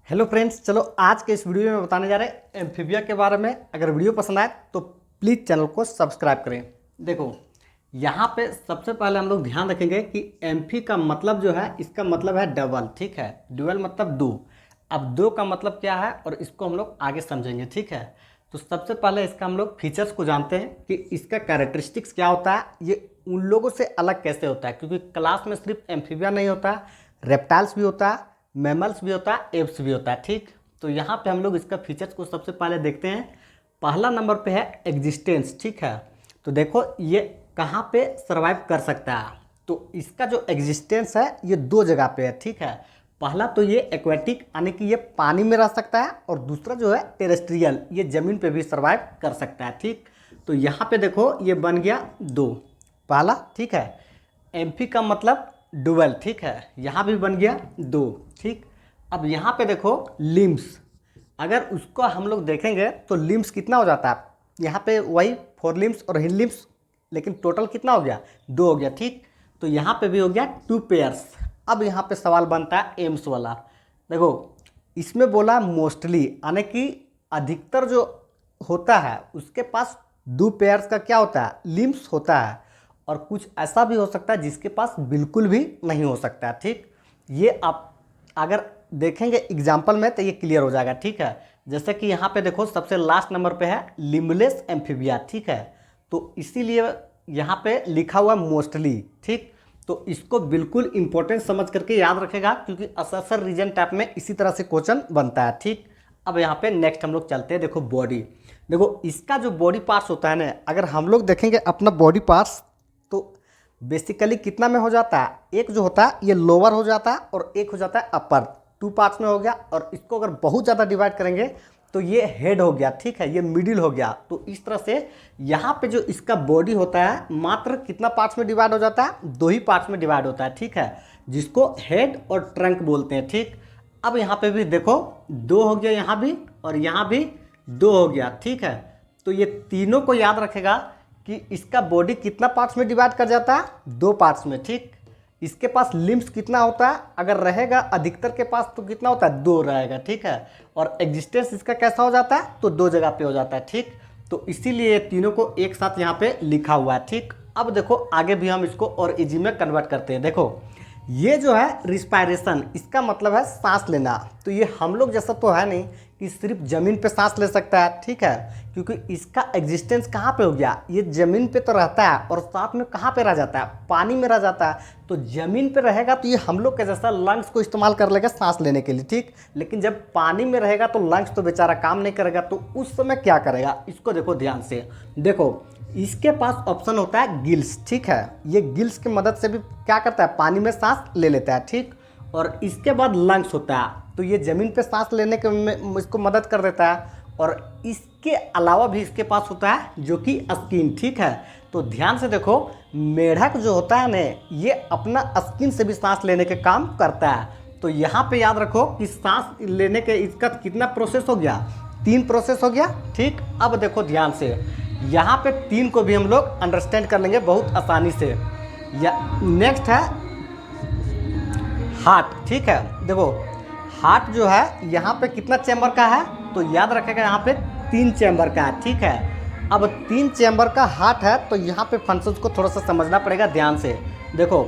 Hello friends, चलो आज के इस वीडियो में बताने जा रहे हैं एम्फीबिया के बारे में। अगर वीडियो पसंद आए तो प्लीज़ चैनल को सब्सक्राइब करें। देखो, यहाँ पे सबसे पहले हम लोग ध्यान रखेंगे कि एम्फी का मतलब जो है, इसका मतलब है डबल। ठीक है, डुअल मतलब दो। अब दो का मतलब क्या है और इसको हम लोग आगे समझेंगे। ठीक है, तो सबसे पहले इसका हम लोग फीचर्स को जानते हैं कि इसका कैरेक्टरिस्टिक्स क्या होता है, ये उन लोगों से अलग कैसे होता है। क्योंकि क्लास में सिर्फ एम्फीबिया नहीं होता, रेप्टाइल्स भी होता है, मैमल्स भी होता है, एप्स भी होता है। ठीक, तो यहाँ पे हम लोग इसका फीचर्स को सबसे पहले देखते हैं। पहला नंबर पे है एग्जिस्टेंस। ठीक है, तो देखो ये कहाँ पे सरवाइव कर सकता है। तो इसका जो एग्जिस्टेंस है ये दो जगह पे है। ठीक है, पहला तो ये एक्वेटिक यानी कि ये पानी में रह सकता है, और दूसरा जो है टेरेस्ट्रियल, ये ज़मीन पे भी सरवाइव कर सकता है। ठीक, तो यहाँ पे देखो ये बन गया दो, पहला। ठीक है, एम्फी का मतलब डुअल। ठीक है, यहाँ भी बन गया दो। ठीक, अब यहाँ पे देखो लिम्स, अगर उसको हम लोग देखेंगे तो लिम्स कितना हो जाता है, यहाँ पे वही फोर लिम्स और हिल लिम्स, लेकिन टोटल कितना हो गया, दो हो गया। ठीक, तो यहाँ पे भी हो गया टू पेयर्स। अब यहाँ पे सवाल बनता है एम्स वाला। देखो, इसमें बोला मोस्टली, यानी कि अधिकतर जो होता है उसके पास दो पेयर्स का क्या होता है, लिम्स होता है। और कुछ ऐसा भी हो सकता है जिसके पास बिल्कुल भी नहीं हो सकता है। ठीक, ये आप अगर देखेंगे एग्जाम्पल में तो ये क्लियर हो जाएगा। ठीक है, जैसे कि यहाँ पे देखो सबसे लास्ट नंबर पे है लिम्बलेस एम्फीबिया। ठीक है, तो इसीलिए यहाँ पे लिखा हुआ मोस्टली। ठीक, तो इसको बिल्कुल इंपॉर्टेंट समझ करके याद रखेगा, क्योंकि असर रीजन टाइप में इसी तरह से क्वेश्चन बनता है। ठीक, अब यहाँ पे नेक्स्ट हम लोग चलते हैं। देखो बॉडी, देखो इसका जो बॉडी पार्ट्स होता है ना, अगर हम लोग देखेंगे अपना बॉडी पार्ट्स तो बेसिकली कितना में हो जाता है, एक जो होता है ये लोअर हो जाता है और एक हो जाता है अपर, टू पार्ट्स में हो गया। और इसको अगर बहुत ज़्यादा डिवाइड करेंगे तो ये हेड हो गया। ठीक है, ये मिडिल हो गया। तो इस तरह से यहाँ पे जो इसका बॉडी होता है मात्र कितना पार्ट्स में डिवाइड हो जाता है, दो ही पार्ट्स में डिवाइड होता है। ठीक है, जिसको हेड और ट्रंक बोलते हैं। ठीक, अब यहाँ पे भी देखो दो हो गया, यहाँ भी और यहाँ भी दो हो गया। ठीक है, तो ये तीनों को याद रखेगा कि इसका बॉडी कितना पार्ट्स में डिवाइड कर जाता है, दो पार्ट्स में। ठीक, इसके पास लिम्स कितना होता है, अगर रहेगा अधिकतर के पास तो कितना होता है, दो रहेगा। ठीक है, और एग्जिस्टेंस इसका कैसा हो जाता है, तो दो जगह पे हो जाता है। ठीक, तो इसीलिए ये तीनों को एक साथ यहाँ पे लिखा हुआ है। ठीक, अब देखो आगे भी हम इसको और इजी में कन्वर्ट करते हैं। देखो ये जो है रिस्पायरेशन, इसका मतलब है सांस लेना। तो ये हम लोग जैसा तो है नहीं कि सिर्फ ज़मीन पे सांस ले सकता है। ठीक है, क्योंकि इसका एग्जिस्टेंस कहाँ पे हो गया, ये ज़मीन पे तो रहता है और साथ में कहाँ पे रह जाता है, पानी में रह जाता है। तो ज़मीन पे रहेगा तो ये हम लोग के जैसा लंग्स को इस्तेमाल कर लेगा सांस लेने के लिए। ठीक, लेकिन जब पानी में रहेगा तो लंग्स तो बेचारा काम नहीं करेगा। तो उस समय क्या करेगा, इसको देखो ध्यान से। देखो इसके पास ऑप्शन होता है गिल्स। ठीक है, ये गिल्स की मदद से भी क्या करता है, पानी में सांस ले लेता है। ठीक, और इसके बाद लंग्स होता है, तो ये ज़मीन पे सांस लेने के में इसको मदद कर देता है। और इसके अलावा भी इसके पास होता है जो कि स्किन। ठीक है, तो ध्यान से देखो, मेढक जो होता है ना, ये अपना स्किन से भी सांस लेने के काम करता है। तो यहाँ पे याद रखो कि सांस लेने के इसका कितना प्रोसेस हो गया, तीन प्रोसेस हो गया। ठीक, अब देखो ध्यान से, यहाँ पे तीन को भी हम लोग अंडरस्टैंड कर लेंगे बहुत आसानी से। या नेक्स्ट है हार्ट। ठीक है, देखो हार्ट जो है यहाँ पे कितना चैम्बर का है, तो याद रखेगा यहाँ पे तीन चैम्बर का है। ठीक है, अब तीन चैम्बर का हार्ट है तो यहाँ पे फंक्शंस को थोड़ा सा समझना पड़ेगा ध्यान से। देखो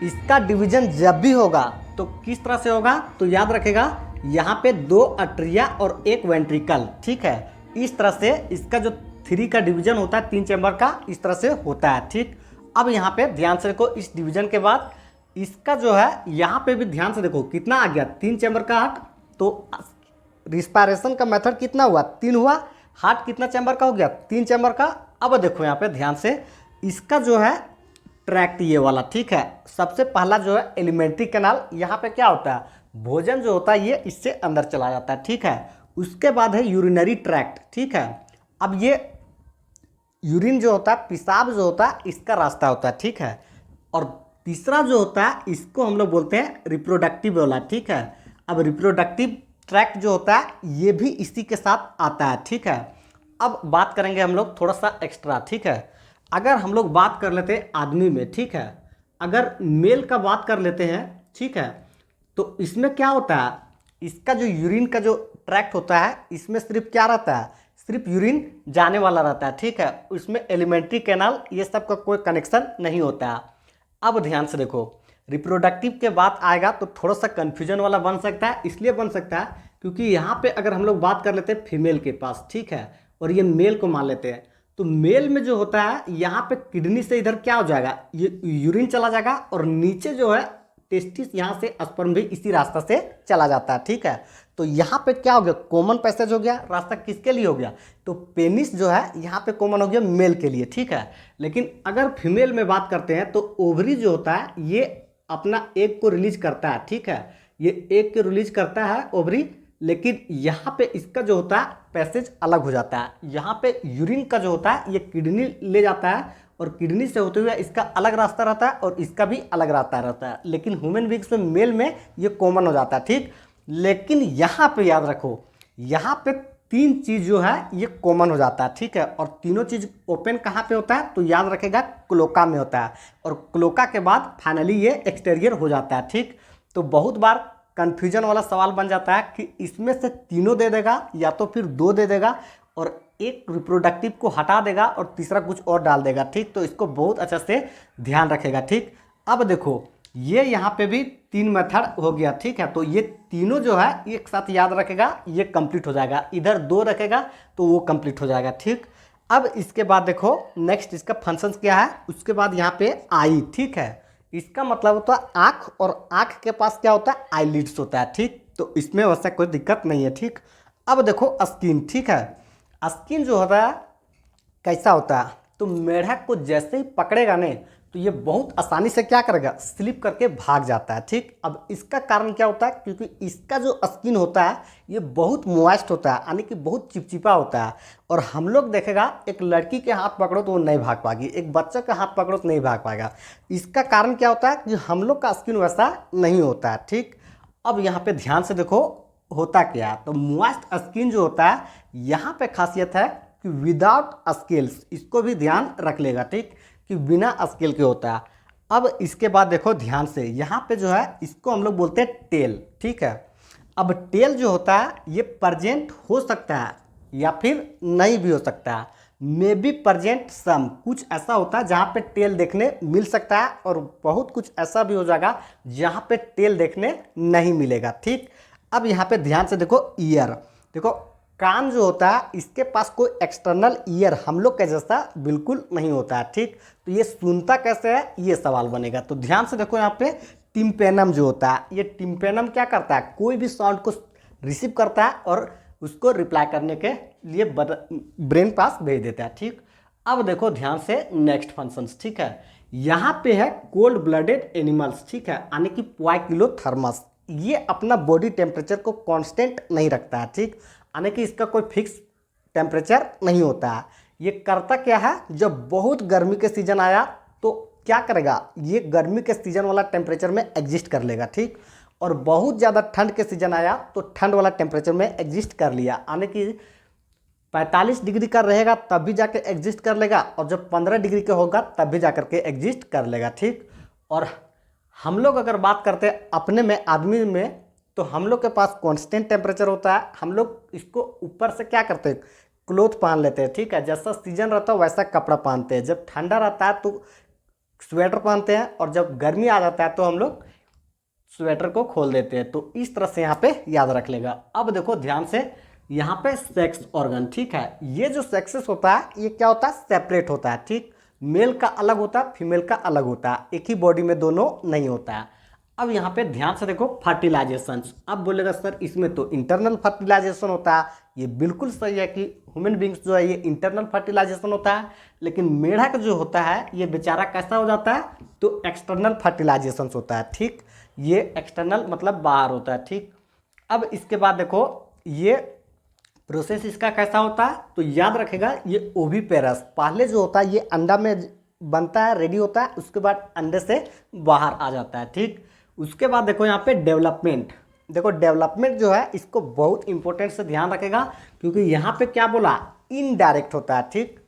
इसका डिवीजन जब भी होगा तो किस तरह से होगा, तो याद रखेगा यहाँ पे दो अट्रिया और एक वेंट्रिकल। ठीक है, इस तरह से इसका जो थ्री का डिवीजन होता है तीन चैम्बर का, इस तरह से होता है। ठीक, अब यहाँ पे ध्यान से देखो, इस डिवीजन के बाद इसका जो है यहाँ पे भी ध्यान से देखो कितना आ गया, तीन चैम्बर का हार्ट। तो रिस्पायरेशन का मेथड कितना हुआ, तीन हुआ। हार्ट कितना चैम्बर का हो गया, तीन चैम्बर का। अब देखो यहाँ पे ध्यान से, इसका जो है ट्रैक्ट ये वाला। ठीक है, सबसे पहला जो है एलिमेंट्री कैनाल, यहाँ पे क्या होता है, भोजन जो होता है ये इससे अंदर चला जाता है। ठीक है, उसके बाद है यूरिनरी ट्रैक्ट। ठीक है, अब ये यूरिन जो होता है, पेशाब जो होता है, इसका रास्ता होता है। ठीक है, और तीसरा जो होता है इसको हम लोग बोलते हैं रिप्रोडक्टिव वाला। ठीक है, अब रिप्रोडक्टिव ट्रैक्ट जो होता है ये भी इसी के साथ आता है। ठीक है, अब बात करेंगे हम लोग थोड़ा सा एक्स्ट्रा। ठीक है, अगर हम लोग बात कर लेते हैं आदमी में, ठीक है, अगर मेल का बात कर लेते हैं, ठीक है, तो इसमें क्या होता है, इसका जो यूरिन का जो ट्रैक्ट होता है इसमें सिर्फ क्या रहता है, सिर्फ यूरिन जाने वाला रहता है, ठीक है। उसमें एलिमेंट्री कैनाल ये सब का कोई कनेक्शन नहीं होता है। अब ध्यान से देखो, रिप्रोडक्टिव के बात आएगा तो थोड़ा सा कन्फ्यूजन वाला बन सकता है, इसलिए बन सकता है क्योंकि यहाँ पे अगर हम लोग बात कर लेते हैं फीमेल के पास, ठीक है, और ये मेल को मान लेते हैं, तो मेल में जो होता है यहाँ पे किडनी से इधर क्या हो जाएगा, ये यूरिन चला जाएगा और नीचे जो है टेस्टिस, यहाँ से स्पर्म भी इसी रास्ता से चला जाता है, ठीक है। तो यहाँ पे क्या हो गया, कॉमन पैसेज हो गया, रास्ता किसके लिए हो गया, तो पेनिस जो है यहाँ पे कॉमन हो गया मेल के लिए, ठीक है। लेकिन अगर फीमेल में बात करते हैं तो ओवरी जो होता है ये अपना एग को रिलीज करता है, ठीक है, ये एग को रिलीज करता है ओवरी, लेकिन यहाँ पे इसका जो होता है पैसेज अलग हो जाता है। यहाँ पे यूरिन का जो होता है ये किडनी ले जाता है और किडनी से होते हुए इसका अलग रास्ता रहता है और इसका भी अलग रास्ता रहता है, लेकिन ह्यूमन बींग्स में मेल में ये कॉमन हो जाता है, ठीक। लेकिन यहाँ पे याद रखो, यहाँ पे तीन चीज़ जो है ये कॉमन हो जाता है, ठीक है, और तीनों चीज़ ओपन कहाँ पे होता है, तो याद रखेगा क्लोका में होता है, और क्लोका के बाद फाइनली ये एक्सटीरियर हो जाता है, ठीक। तो बहुत बार कन्फ्यूजन वाला सवाल बन जाता है कि इसमें से तीनों दे देगा या तो फिर दो दे देगा और एक रिप्रोडक्टिव को हटा देगा और तीसरा कुछ और डाल देगा, ठीक। तो इसको बहुत अच्छे से ध्यान रखेगा, ठीक। अब देखो ये यहाँ पे भी तीन मेथड हो गया, ठीक है, तो ये तीनों जो है एक साथ याद रखेगा, ये कंप्लीट हो जाएगा, इधर दो रखेगा तो वो कंप्लीट हो जाएगा, ठीक। अब इसके बाद देखो नेक्स्ट इसका फंक्शंस क्या है, उसके बाद यहाँ पे आई, ठीक है, इसका मतलब होता है आँख, और आँख के पास क्या होता है, आईलिड्स होता है, ठीक। तो इसमें वैसा कोई दिक्कत नहीं है, ठीक। अब देखो स्किन, ठीक है, स्किन जो होता है कैसा होता है, तो मेढक को जैसे ही पकड़ेगा ने तो ये बहुत आसानी से क्या करेगा, स्लिप करके भाग जाता है, ठीक। अब इसका कारण क्या होता है, क्योंकि इसका जो स्किन होता है ये बहुत मॉइस्ट होता है, यानी कि बहुत चिपचिपा होता है, और हम लोग देखेगा एक लड़की के हाथ पकड़ो तो वो नहीं भाग पाएगी, एक बच्चे का हाथ पकड़ो तो नहीं भाग पाएगा। इसका कारण क्या होता है कि हम लोग का स्किन वैसा नहीं होता है, ठीक। अब यहाँ पे ध्यान से देखो होता क्या है, तो मॉइस्ट स्किन जो होता है यहाँ पे खासियत है कि विदाउट स्केल्स, इसको भी ध्यान रख लेगा, ठीक, कि बिना स्केल के होता है। अब इसके बाद देखो ध्यान से, यहाँ पे जो है इसको हम लोग बोलते हैं टेल, ठीक है। अब टेल जो होता है ये प्रेजेंट हो सकता है या फिर नहीं भी हो सकता है, मे बी प्रेजेंट सम, कुछ ऐसा होता है जहाँ पे टेल देखने मिल सकता है और बहुत कुछ ऐसा भी हो जाएगा जहाँ पे टेल देखने नहीं मिलेगा, ठीक। अब यहाँ पे ध्यान से देखो ईयर, देखो कान जो होता है इसके पास कोई एक्सटर्नल ईयर हम लोग के जैसा बिल्कुल नहीं होता है, ठीक। तो ये सुनता कैसे है, ये सवाल बनेगा। तो ध्यान से देखो यहाँ पे टिम्पेनम जो होता है, ये टिम्पेनम क्या करता है, कोई भी साउंड को रिसीव करता है और उसको रिप्लाई करने के लिए ब्रेन पास भेज देता है, ठीक। अब देखो ध्यान से नेक्स्ट फंक्शंस, ठीक है, यहाँ पे है कोल्ड ब्लडेड एनिमल्स, ठीक है, यानी कि पोइकिलोथर्मस, ये अपना बॉडी टेम्परेचर को कांस्टेंट नहीं रखता है, ठीक, यानी कि इसका कोई फिक्स टेम्परेचर नहीं होता है। ये करता क्या है, जब बहुत गर्मी के सीजन आया तो क्या करेगा, ये गर्मी के सीजन वाला टेम्परेचर में एग्जिस्ट कर लेगा, ठीक, और बहुत ज़्यादा ठंड के सीजन आया तो ठंड वाला टेम्परेचर में एग्जिस्ट कर लिया, यानी कि 45 डिग्री का रहेगा तब भी जाके एग्जिस्ट कर लेगा, और जब 15 डिग्री का होगा तब भी जाकर के एग्जिस्ट कर लेगा, ठीक। और हम लोग अगर बात करते हैं अपने में, आदमी में, तो हम लोग के पास कांस्टेंट टेम्परेचर होता है, हम लोग इसको ऊपर से क्या करते हैं, क्लोथ पहन लेते हैं, ठीक है, जैसा सीजन रहता है वैसा कपड़ा पहनते हैं, जब ठंडा रहता है तो स्वेटर पहनते हैं और जब गर्मी आ जाता है तो हम लोग स्वेटर को खोल देते हैं। तो इस तरह से यहाँ पे याद रख लेगा। अब देखो ध्यान से यहाँ पे सेक्स ऑर्गन, ठीक है, ये जो सेक्सेस होता है ये क्या होता है, सेपरेट होता है, ठीक, मेल का अलग होता है, फीमेल का अलग होता है, एक ही बॉडी में दोनों नहीं होता है। अब यहाँ पे ध्यान से देखो फर्टिलाइजेशन, अब बोलेगा सर इसमें तो इंटरनल फर्टिलाइजेशन होता है, ये बिल्कुल सही है कि ह्यूमन बींग्स जो है ये इंटरनल फर्टिलाइजेशन होता है, लेकिन मेढक जो होता है ये बेचारा कैसा हो जाता है, तो एक्सटर्नल फर्टिलाइजेशन होता है, ठीक, ये एक्सटर्नल मतलब बाहर होता है, ठीक। अब इसके बाद देखो ये प्रोसेस इसका कैसा होता है, तो याद रखेगा ये ओविपेरस, पहले जो होता है ये अंडा में बनता है, रेडी होता है, उसके बाद अंडे से बाहर आ जाता है, ठीक। उसके बाद देखो यहाँ पे डेवलपमेंट, देखो डेवलपमेंट जो है इसको बहुत इंपॉर्टेंट से ध्यान रखेगा, क्योंकि यहाँ पे क्या बोला, इनडायरेक्ट होता है, ठीक।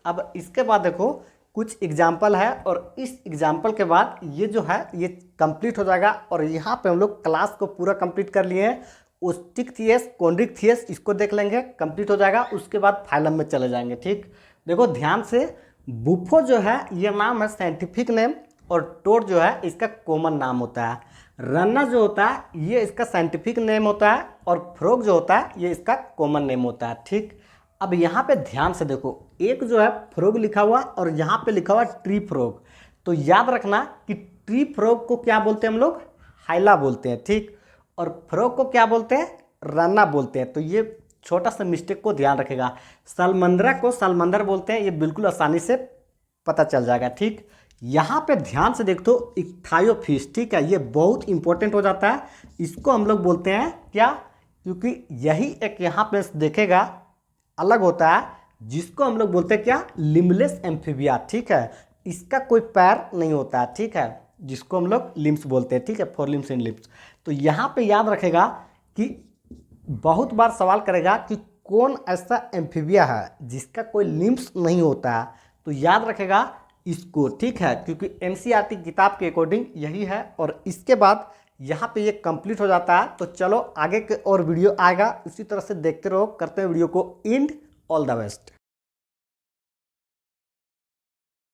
अब इसके बाद देखो कुछ एग्जाम्पल है और इस एग्जाम्पल के बाद ये जो है ये कंप्लीट हो जाएगा, और यहाँ पे हम लोग क्लास को पूरा कंप्लीट कर लिए हैं। ओस्टिकथियस, कॉन्ड्रिकथियस, इसको देख लेंगे, कंप्लीट हो जाएगा। उसके बाद फाइलम में चले जाएंगे। ठीक, देखो ध्यान से, बुफो जो है ये नाम है साइंटिफिक नेम, और टोड जो है इसका कॉमन नाम होता है। रन्ना जो होता है ये इसका साइंटिफिक नेम होता है, और फ्रॉग जो होता है ये इसका कॉमन नेम होता है। ठीक, अब यहाँ पे ध्यान से देखो, एक जो है फ्रॉग लिखा हुआ और यहाँ पे लिखा हुआ ट्री फ्रॉग। तो याद रखना कि ट्री फ्रॉग को क्या बोलते हैं हम लोग? हाइला बोलते हैं। ठीक, और फ्रॉग को क्या बोलते हैं? रन्ना बोलते हैं। तो ये छोटा सा मिस्टेक को ध्यान रखेगा। सालमंद्रा को सालमंदर बोलते हैं, ये बिल्कुल आसानी से पता चल जाएगा। ठीक, यहाँ पे ध्यान से देख दो, इक्थायोफिश। ठीक है, ये बहुत इंपॉर्टेंट हो जाता है। इसको हम लोग बोलते हैं क्या? क्योंकि यही एक यहाँ पे देखेगा अलग होता है, जिसको हम लोग बोलते हैं क्या? Limbless amphibia. ठीक है, इसका कोई पैर नहीं होता है। ठीक है, जिसको हम लोग लिम्स बोलते हैं। ठीक है, फोर लिम्स एंड लिम्स। तो यहाँ पे याद रखेगा कि बहुत बार सवाल करेगा कि कौन ऐसा एम्फीबिया है जिसका कोई लिम्स नहीं होता है, तो याद रखेगा इसको। ठीक है, क्योंकि एनसीईआरटी किताब के अकॉर्डिंग यही है। और इसके बाद यहाँ पे ये कंप्लीट हो जाता है। तो चलो आगे के और वीडियो आएगा, इसी तरह से देखते रहो, करते हैं वीडियो को एंड। All the best.